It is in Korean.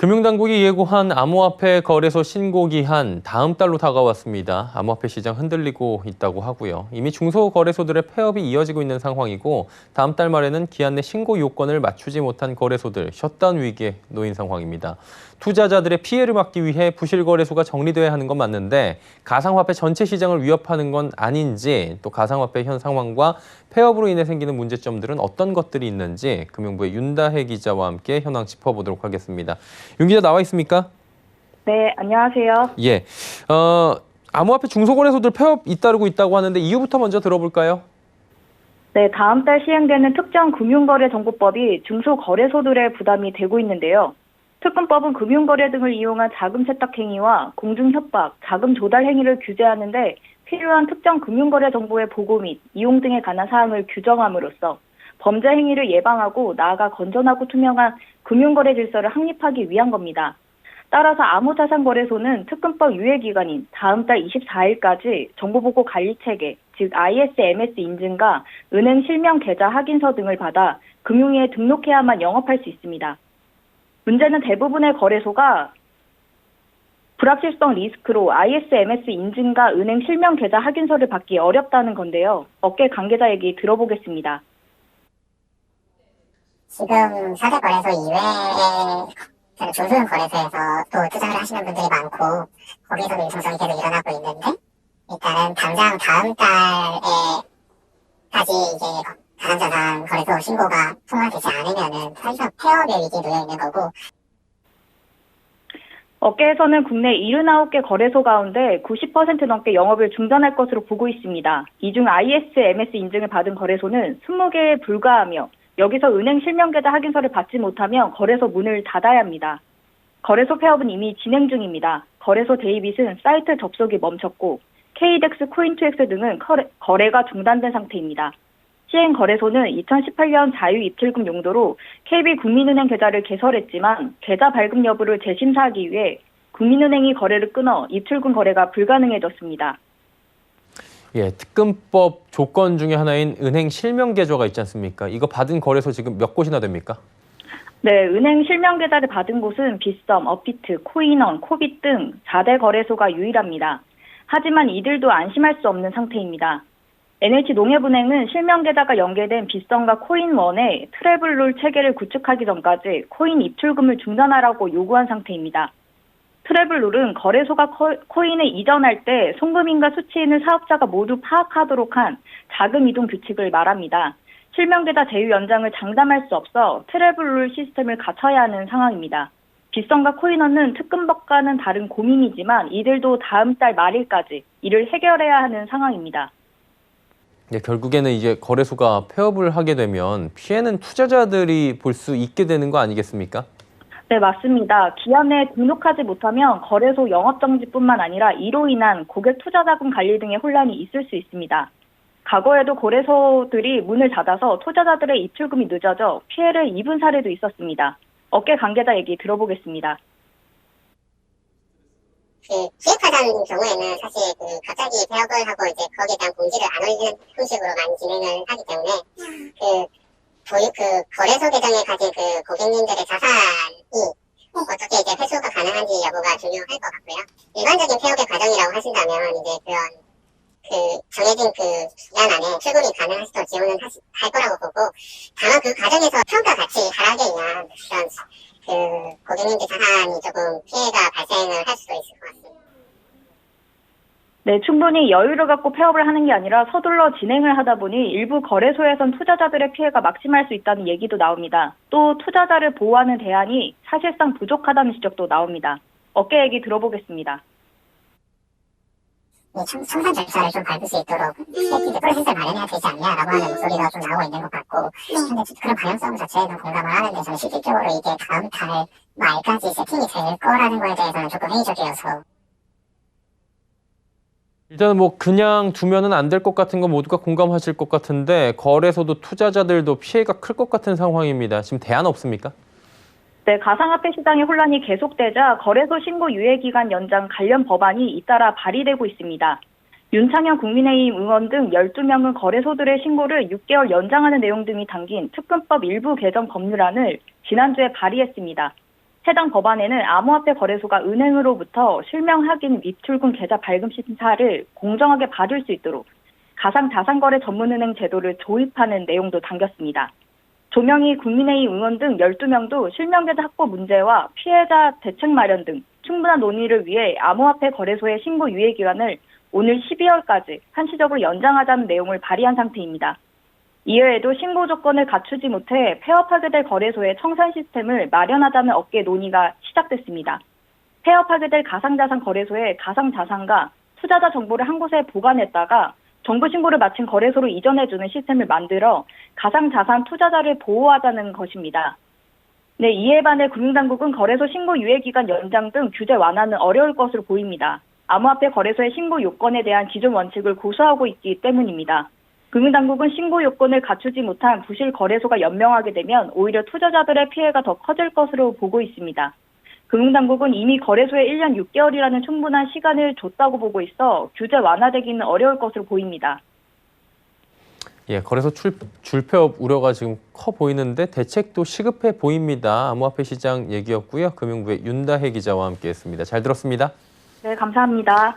금융당국이 예고한 암호화폐 거래소 신고 기한 다음 달로 다가왔습니다. 암호화폐 시장 흔들리고 있다고 하고요. 이미 중소거래소들의 폐업이 이어지고 있는 상황이고 다음 달 말에는 기한 내 신고 요건을 맞추지 못한 거래소들 셧다운 위기에 놓인 상황입니다. 투자자들의 피해를 막기 위해 부실거래소가 정리돼야 하는 건 맞는데 가상화폐 전체 시장을 위협하는 건 아닌지, 또 가상화폐 현 상황과 폐업으로 인해 생기는 문제점들은 어떤 것들이 있는지 금융부의 윤다혜 기자와 함께 현황 짚어보도록 하겠습니다. 윤 기자 나와 있습니까? 네, 안녕하세요. 예. 암호화폐 중소거래소들 폐업 잇따르고 있다고 하는데 이유부터 먼저 들어볼까요? 네, 다음 달 시행되는 특정 금융거래정보법이 중소거래소들의 부담이 되고 있는데요. 특금법은 금융거래 등을 이용한 자금 세탁 행위와 공중협박, 자금 조달 행위를 규제하는데 필요한 특정 금융거래 정보의 보고 및 이용 등에 관한 사항을 규정함으로써 범죄 행위를 예방하고 나아가 건전하고 투명한 금융거래 질서를 확립하기 위한 겁니다. 따라서 암호자산거래소는 특금법 유예기간인 다음 달 24일까지 정보보고 관리체계, 즉 ISMS 인증과 은행 실명 계좌 확인서 등을 받아 금융위에 등록해야만 영업할 수 있습니다. 문제는 대부분의 거래소가 불확실성 리스크로 ISMS 인증과 은행 실명 계좌 확인서를 받기 어렵다는 건데요. 업계 관계자 얘기 들어보겠습니다. 지금 4대 거래소 이외에 중소형 거래소에서 또 투자를 하시는 분들이 많고 거기서도 유동성이 계속 일어나고 있는데 일단은 당장 다음 달에까지 이제 가상자산 거래소 신고가 통과되지 않으면은 사실상 폐업의 위기에 놓여 있는 거고. 업계에서는 국내 79개 거래소 가운데 90% 넘게 영업을 중단할 것으로 보고 있습니다. 이 중 ISMS 인증을 받은 거래소는 20개에 불과하며 여기서 은행 실명계좌 확인서를 받지 못하면 거래소 문을 닫아야 합니다. 거래소 폐업은 이미 진행 중입니다. 거래소 데이빗은 사이트 접속이 멈췄고 KDX, 코인2X 등은 거래가 중단된 상태입니다. 시행거래소는 2018년 자유입출금 용도로 KB국민은행 계좌를 개설했지만 계좌 발급 여부를 재심사하기 위해 국민은행이 거래를 끊어 입출금 거래가 불가능해졌습니다. 예, 특금법 조건 중에 하나인 은행 실명 계좌가 있지 않습니까? 이거 받은 거래소 지금 몇 곳이나 됩니까? 네, 은행 실명 계좌를 받은 곳은 빗썸, 업비트, 코인원, 코빗 등 4대 거래소가 유일합니다. 하지만 이들도 안심할 수 없는 상태입니다. NH농협은행은 실명 계좌가 연계된 빗썸과 코인원의 트래블룰 체계를 구축하기 전까지 코인 입출금을 중단하라고 요구한 상태입니다. 트래블룰은 거래소가 코인을 이전할 때 송금인과 수취인을 사업자가 모두 파악하도록 한 자금 이동 규칙을 말합니다. 실명계좌 제휴 연장을 장담할 수 없어 트래블룰 시스템을 갖춰야 하는 상황입니다. 빗썸과 코인원은 특금법과는 다른 고민이지만 이들도 다음 달 말일까지 이를 해결해야 하는 상황입니다. 네, 결국에는 이제 거래소가 폐업을 하게 되면 피해는 투자자들이 볼 수 있게 되는 거 아니겠습니까? 네, 맞습니다. 기한에 등록하지 못하면 거래소 영업정지뿐만 아니라 이로 인한 고객 투자자금 관리 등의 혼란이 있을 수 있습니다. 과거에도 거래소들이 문을 닫아서 투자자들의 입출금이 늦어져 피해를 입은 사례도 있었습니다. 업계 관계자 얘기 들어보겠습니다. 기획하자는 경우에는 사실 갑자기 폐업을 하고 이제 거기에 대한 공지를 안 올리는 형식으로 많이 진행을 하기 때문에 거래소 계정에 가진 고객님들의 자산이 어떻게 이제 회수가 가능한지 여부가 중요할 것 같고요. 일반적인 폐업의 과정이라고 하신다면 이제 그런 정해진 기간 안에 출금이 가능하시도록 지원을 할 거라고 보고, 다만 그 과정에서 평가 같이 하락에 의한 그런 고객님들 자산이 조금 피해가 발생을 할 수도 있을 것 같습니다. 네, 충분히 여유를 갖고 폐업을 하는 게 아니라 서둘러 진행을 하다 보니 일부 거래소에선 투자자들의 피해가 막심할 수 있다는 얘기도 나옵니다. 또 투자자를 보호하는 대안이 사실상 부족하다는 지적도 나옵니다. 업계 얘기 들어보겠습니다. 청산 절차를 좀 밟을 수 있도록 세이프티 프로세스를 마련해야 되지 않냐라고 하는 목소리가 좀 나오고 있는 것 같고, 근데 그런 방향성 자체에는 공감을 하는데 저는 실질적으로 이게 다음 달 말까지 세팅이 될 거라는 거에 대해서는 조금 회의적이어서. 일단은 뭐 그냥 두면은 안 될 것 같은 건 모두가 공감하실 것 같은데 거래소도 투자자들도 피해가 클 것 같은 상황입니다. 지금 대안 없습니까? 네, 가상화폐 시장의 혼란이 계속되자 거래소 신고 유예기간 연장 관련 법안이 잇따라 발의되고 있습니다. 윤창현 국민의힘 의원 등 12명은 거래소들의 신고를 6개월 연장하는 내용 등이 담긴 특금법 일부 개정 법률안을 지난주에 발의했습니다. 해당 법안에는 암호화폐 거래소가 은행으로부터 실명 확인 입출금 계좌 발급 심사를 공정하게 받을 수 있도록 가상자산거래 전문은행 제도를 도입하는 내용도 담겼습니다. 조명희 국민의힘 의원 등 12명도 실명계좌 확보 문제와 피해자 대책 마련 등 충분한 논의를 위해 암호화폐 거래소의 신고 유예 기간을 오늘 12월까지 한시적으로 연장하자는 내용을 발의한 상태입니다. 이외에도 신고 조건을 갖추지 못해 폐업하게 될 거래소의 청산 시스템을 마련하자는 업계 논의가 시작됐습니다. 폐업하게 될 가상자산 거래소의 가상자산과 투자자 정보를 한 곳에 보관했다가 정보 신고를 마친 거래소로 이전해주는 시스템을 만들어 가상자산 투자자를 보호하자는 것입니다. 네, 이에 반해 금융당국은 거래소 신고 유예기간 연장 등 규제 완화는 어려울 것으로 보입니다. 암호화폐 거래소의 신고 요건에 대한 기존 원칙을 고수하고 있기 때문입니다. 금융당국은 신고 요건을 갖추지 못한 부실 거래소가 연명하게 되면 오히려 투자자들의 피해가 더 커질 것으로 보고 있습니다. 금융당국은 이미 거래소에 1년 6개월이라는 충분한 시간을 줬다고 보고 있어 규제 완화되기는 어려울 것으로 보입니다. 예, 거래소 줄폐업 우려가 지금 커 보이는데 대책도 시급해 보입니다. 암호화폐 시장 얘기였고요. 금융부의 윤다혜 기자와 함께했습니다. 잘 들었습니다. 네, 감사합니다.